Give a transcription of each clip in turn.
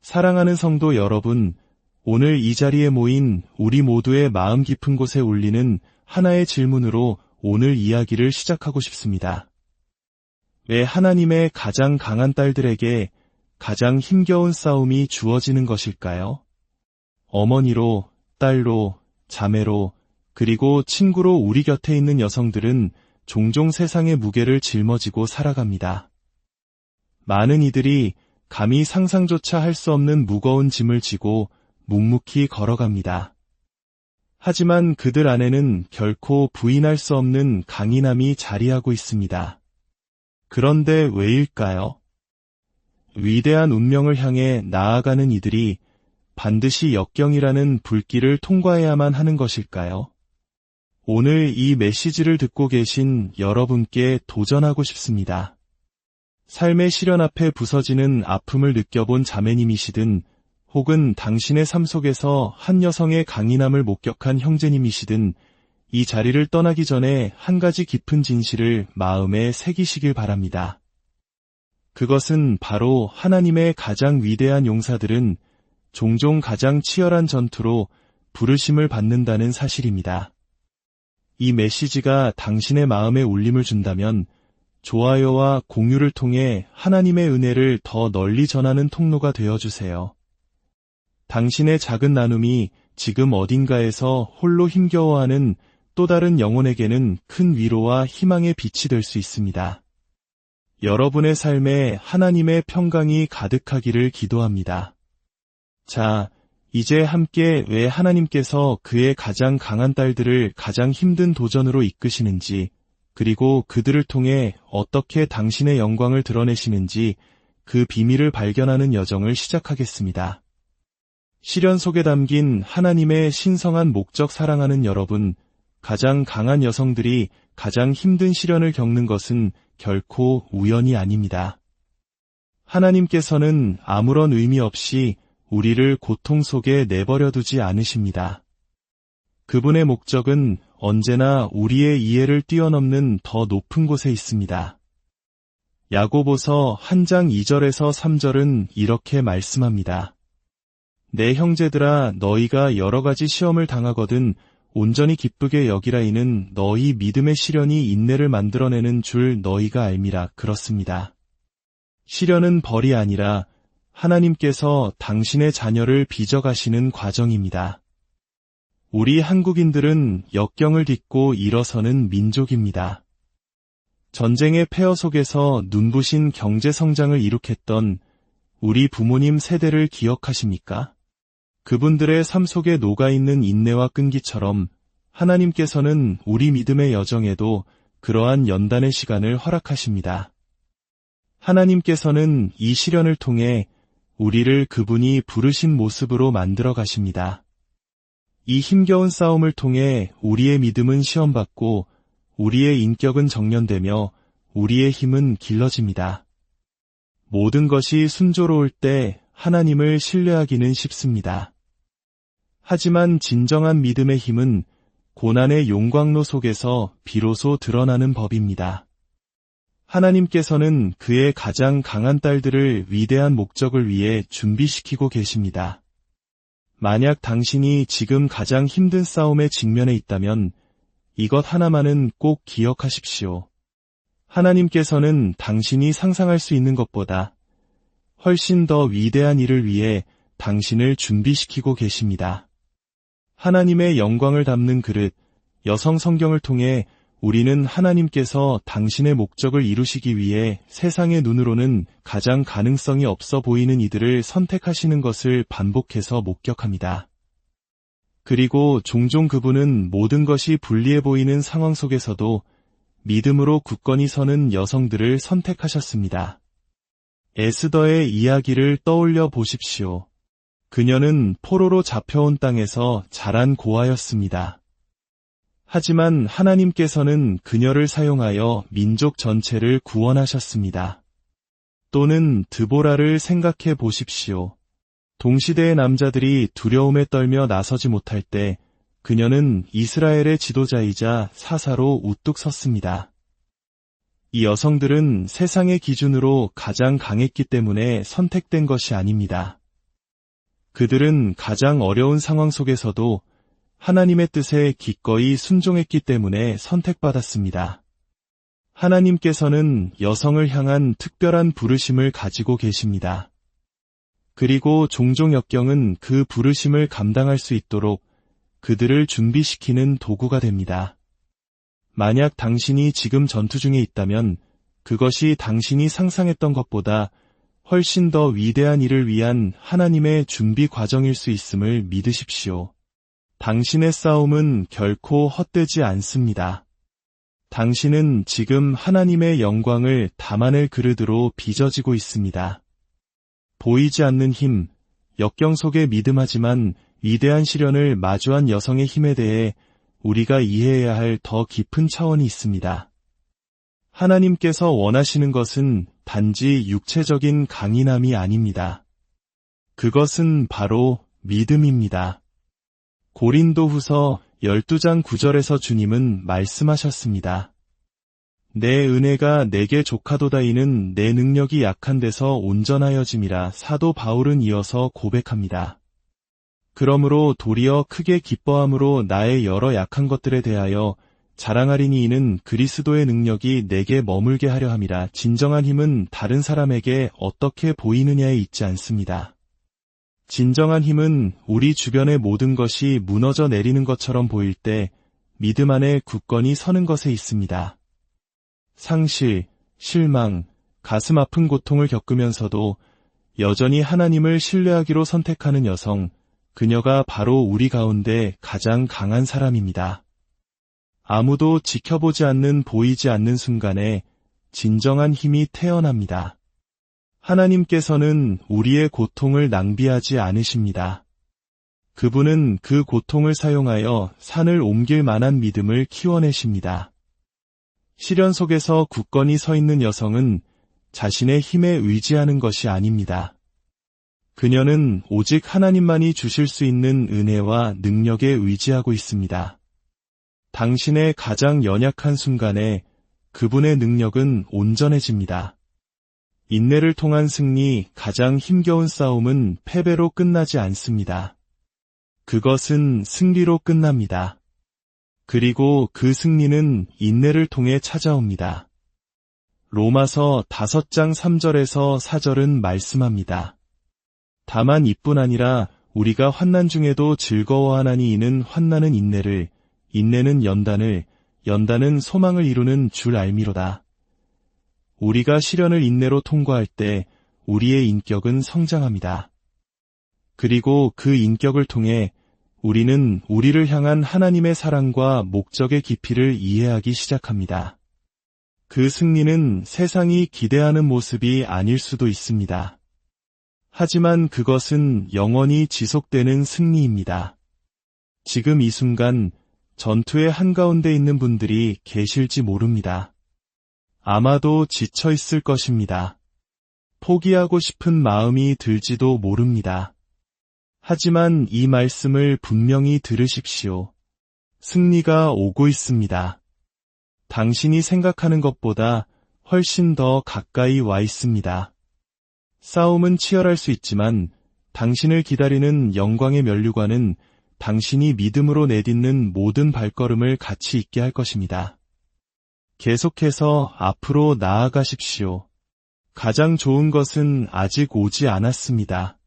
사랑하는 성도 여러분, 오늘 이 자리에 모인 우리 모두의 마음 깊은 곳에 울리는 하나의 질문으로 오늘 이야기를 시작하고 싶습니다. 왜 하나님의 가장 강한 딸들에게 가장 힘겨운 싸움이 주어지는 것일까요? 어머니로, 딸로, 자매로, 그리고 친구로 우리 곁에 있는 여성들은 종종 세상의 무게를 짊어지고 살아갑니다. 많은 이들이 감히 상상조차 할 수 없는 무거운 짐을 지고 묵묵히 걸어갑니다. 하지만 그들 안에는 결코 부인할 수 없는 강인함이 자리하고 있습니다. 그런데 왜일까요? 위대한 운명을 향해 나아가는 이들이 반드시 역경이라는 불길을 통과해야만 하는 것일까요? 오늘 이 메시지를 듣고 계신 여러분께 도전하고 싶습니다. 삶의 시련 앞에 부서지는 아픔을 느껴본 자매님이시든 혹은 당신의 삶 속에서 한 여성의 강인함을 목격한 형제님이시든 이 자리를 떠나기 전에 한 가지 깊은 진실을 마음에 새기시길 바랍니다. 그것은 바로 하나님의 가장 위대한 용사들은 종종 가장 치열한 전투로 부르심을 받는다는 사실입니다. 이 메시지가 당신의 마음에 울림을 준다면 좋아요와 공유를 통해 하나님의 은혜를 더 널리 전하는 통로가 되어주세요. 당신의 작은 나눔이 지금 어딘가에서 홀로 힘겨워하는 또 다른 영혼에게는 큰 위로와 희망의 빛이 될 수 있습니다. 여러분의 삶에 하나님의 평강이 가득하기를 기도합니다. 자, 이제 함께 왜 하나님께서 그의 가장 강한 딸들을 가장 힘든 도전으로 이끄시는지, 그리고 그들을 통해 어떻게 당신의 영광을 드러내시는지 그 비밀을 발견하는 여정을 시작하겠습니다. 시련 속에 담긴 하나님의 신성한 목적 사랑하는 여러분, 가장 강한 여성들이 가장 힘든 시련을 겪는 것은 결코 우연이 아닙니다. 하나님께서는 아무런 의미 없이 우리를 고통 속에 내버려 두지 않으십니다. 그분의 목적은 언제나 우리의 이해를 뛰어넘는 더 높은 곳에 있습니다. 야고보서 1장 2절에서 3절은 이렇게 말씀합니다. 내 형제들아, 너희가 여러 가지 시험을 당하거든 온전히 기쁘게 여기라. 이는 너희 믿음의 시련이 인내를 만들어내는 줄 너희가 알미라. 그렇습니다. 시련은 벌이 아니라 하나님께서 당신의 자녀를 빚어가시는 과정입니다. 우리 한국인들은 역경을 딛고 일어서는 민족입니다. 전쟁의 폐허 속에서 눈부신 경제 성장을 이룩했던 우리 부모님 세대를 기억하십니까? 그분들의 삶 속에 녹아있는 인내와 끈기처럼 하나님께서는 우리 믿음의 여정에도 그러한 연단의 시간을 허락하십니다. 하나님께서는 이 시련을 통해 우리를 그분이 부르신 모습으로 만들어 가십니다. 이 힘겨운 싸움을 통해 우리의 믿음은 시험받고 우리의 인격은 정련되며 우리의 힘은 길러집니다. 모든 것이 순조로울 때 하나님을 신뢰하기는 쉽습니다. 하지만 진정한 믿음의 힘은 고난의 용광로 속에서 비로소 드러나는 법입니다. 하나님께서는 그의 가장 강한 딸들을 위대한 목적을 위해 준비시키고 계십니다. 만약 당신이 지금 가장 힘든 싸움에 직면해 있다면 이것 하나만은 꼭 기억하십시오. 하나님께서는 당신이 상상할 수 있는 것보다 훨씬 더 위대한 일을 위해 당신을 준비시키고 계십니다. 하나님의 영광을 담는 그릇, 여성 성경을 통해 우리는 하나님께서 당신의 목적을 이루시기 위해 세상의 눈으로는 가장 가능성이 없어 보이는 이들을 선택하시는 것을 반복해서 목격합니다. 그리고 종종 그분은 모든 것이 불리해 보이는 상황 속에서도 믿음으로 굳건히 서는 여성들을 선택하셨습니다. 에스더의 이야기를 떠올려 보십시오. 그녀는 포로로 잡혀온 땅에서 자란 고아였습니다. 하지만 하나님께서는 그녀를 사용하여 민족 전체를 구원하셨습니다. 또는 드보라를 생각해 보십시오. 동시대의 남자들이 두려움에 떨며 나서지 못할 때 그녀는 이스라엘의 지도자이자 사사로 우뚝 섰습니다. 이 여성들은 세상의 기준으로 가장 강했기 때문에 선택된 것이 아닙니다. 그들은 가장 어려운 상황 속에서도 하나님의 뜻에 기꺼이 순종했기 때문에 선택받았습니다. 하나님께서는 여성을 향한 특별한 부르심을 가지고 계십니다. 그리고 종종 역경은 그 부르심을 감당할 수 있도록 그들을 준비시키는 도구가 됩니다. 만약 당신이 지금 전투 중에 있다면 그것이 당신이 상상했던 것보다 훨씬 더 위대한 일을 위한 하나님의 준비 과정일 수 있음을 믿으십시오. 당신의 싸움은 결코 헛되지 않습니다. 당신은 지금 하나님의 영광을 담아낼 그릇으로 빚어지고 있습니다. 보이지 않는 힘, 역경 속의 믿음하지만 위대한 시련을 마주한 여성의 힘에 대해 우리가 이해해야 할 더 깊은 차원이 있습니다. 하나님께서 원하시는 것은 단지 육체적인 강인함이 아닙니다. 그것은 바로 믿음입니다. 고린도후서 12장 9절에서 주님은 말씀하셨습니다. 내 은혜가 내게 족하도다이는 내 능력이 약한 데서 온전하여짐이라 사도 바울은 이어서 고백합니다. 그러므로 도리어 크게 기뻐함으로 나의 여러 약한 것들에 대하여 자랑하리니 이는 그리스도의 능력이 내게 머물게 하려 함이라. 진정한 힘은 다른 사람에게 어떻게 보이느냐에 있지 않습니다. 진정한 힘은 우리 주변의 모든 것이 무너져 내리는 것처럼 보일 때 믿음 안에 굳건히 서는 것에 있습니다. 상실, 실망, 가슴 아픈 고통을 겪으면서도 여전히 하나님을 신뢰하기로 선택하는 여성, 그녀가 바로 우리 가운데 가장 강한 사람입니다. 아무도 지켜보지 않는 보이지 않는 순간에 진정한 힘이 태어납니다. 하나님께서는 우리의 고통을 낭비하지 않으십니다. 그분은 그 고통을 사용하여 산을 옮길 만한 믿음을 키워내십니다. 시련 속에서 굳건히 서 있는 여성은 자신의 힘에 의지하는 것이 아닙니다. 그녀는 오직 하나님만이 주실 수 있는 은혜와 능력에 의지하고 있습니다. 당신의 가장 연약한 순간에 그분의 능력은 온전해집니다. 인내를 통한 승리, 가장 힘겨운 싸움은 패배로 끝나지 않습니다. 그것은 승리로 끝납니다. 그리고 그 승리는 인내를 통해 찾아옵니다. 로마서 5장 3절에서 4절은 말씀합니다. 다만 이뿐 아니라 우리가 환난 중에도 즐거워하나니 이는 환난은 인내를, 인내는 연단을, 연단은 소망을 이루는 줄 알미로다. 우리가 시련을 인내로 통과할 때 우리의 인격은 성장합니다. 그리고 그 인격을 통해 우리는 우리를 향한 하나님의 사랑과 목적의 깊이를 이해하기 시작합니다. 그 승리는 세상이 기대하는 모습이 아닐 수도 있습니다. 하지만 그것은 영원히 지속되는 승리입니다. 지금 이 순간 전투의 한가운데 있는 분들이 계실지 모릅니다. 아마도 지쳐 있을 것입니다. 포기하고 싶은 마음이 들지도 모릅니다. 하지만 이 말씀을 분명히 들으십시오. 승리가 오고 있습니다. 당신이 생각하는 것보다 훨씬 더 가까이 와 있습니다. 싸움은 치열할 수 있지만 당신을 기다리는 영광의 면류관은 당신이 믿음으로 내딛는 모든 발걸음을 가치 있게 할 것입니다. 계속해서 앞으로 나아가십시오. 가장 좋은 것은 아직 오지 않았습니다.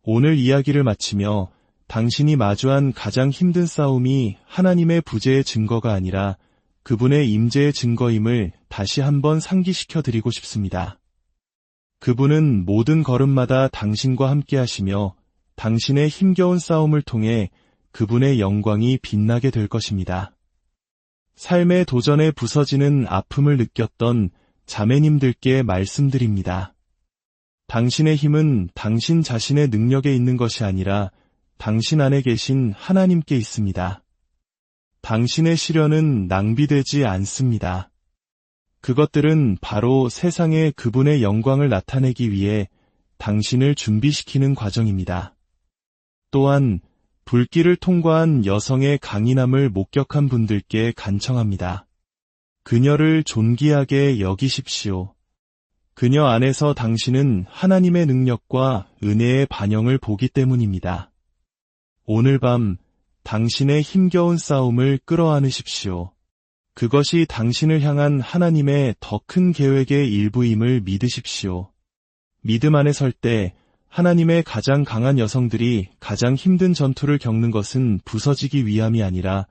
오늘 이야기를 마치며 당신이 마주한 가장 힘든 싸움이 하나님의 부재의 증거가 아니라 그분의 임재의 증거임을 다시 한번 상기시켜 드리고 싶습니다. 그분은 모든 걸음마다 당신과 함께 하시며 당신의 힘겨운 싸움을 통해 그분의 영광이 빛나게 될 것입니다. 삶의 도전에 부서지는 아픔을 느꼈던 자매님들께 말씀드립니다. 당신의 힘은 당신 자신의 능력에 있는 것이 아니라 당신 안에 계신 하나님께 있습니다. 당신의 시련은 낭비되지 않습니다. 그것들은 바로 세상에 그분의 영광을 나타내기 위해 당신을 준비시키는 과정입니다. 또한 불길을 통과한 여성의 강인함을 목격한 분들께 간청합니다. 그녀를 존귀하게 여기십시오. 그녀 안에서 당신은 하나님의 능력과 은혜의 반영을 보기 때문입니다. 오늘 밤 당신의 힘겨운 싸움을 끌어안으십시오. 그것이 당신을 향한 하나님의 더 큰 계획의 일부임을 믿으십시오. 믿음 안에 설 때 하나님의 가장 강한 여성들이 가장 힘든 전투를 겪는 것은 부서지기 위함이 아니라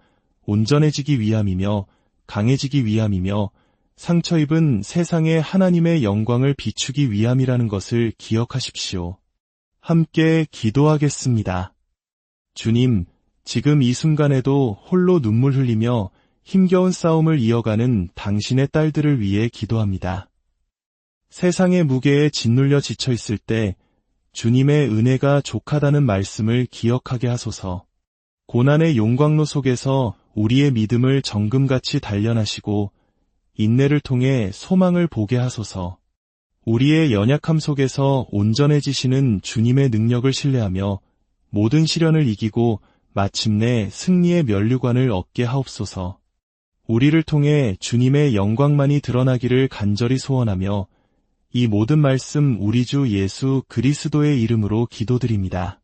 온전해지기 위함이며 강해지기 위함이며 상처 입은 세상에 하나님의 영광을 비추기 위함이라는 것을 기억하십시오. 함께 기도하겠습니다. 주님, 지금 이 순간에도 홀로 눈물 흘리며 힘겨운 싸움을 이어가는 당신의 딸들을 위해 기도합니다. 세상의 무게에 짓눌려 지쳐 있을 때 주님의 은혜가 족하다는 말씀을 기억하게 하소서. 고난의 용광로 속에서 우리의 믿음을 정금같이 단련하시고 인내를 통해 소망을 보게 하소서. 우리의 연약함 속에서 온전해지시는 주님의 능력을 신뢰하며 모든 시련을 이기고 마침내 승리의 면류관을 얻게 하옵소서. 우리를 통해 주님의 영광만이 드러나기를 간절히 소원하며 이 모든 말씀 우리 주 예수 그리스도의 이름으로 기도드립니다.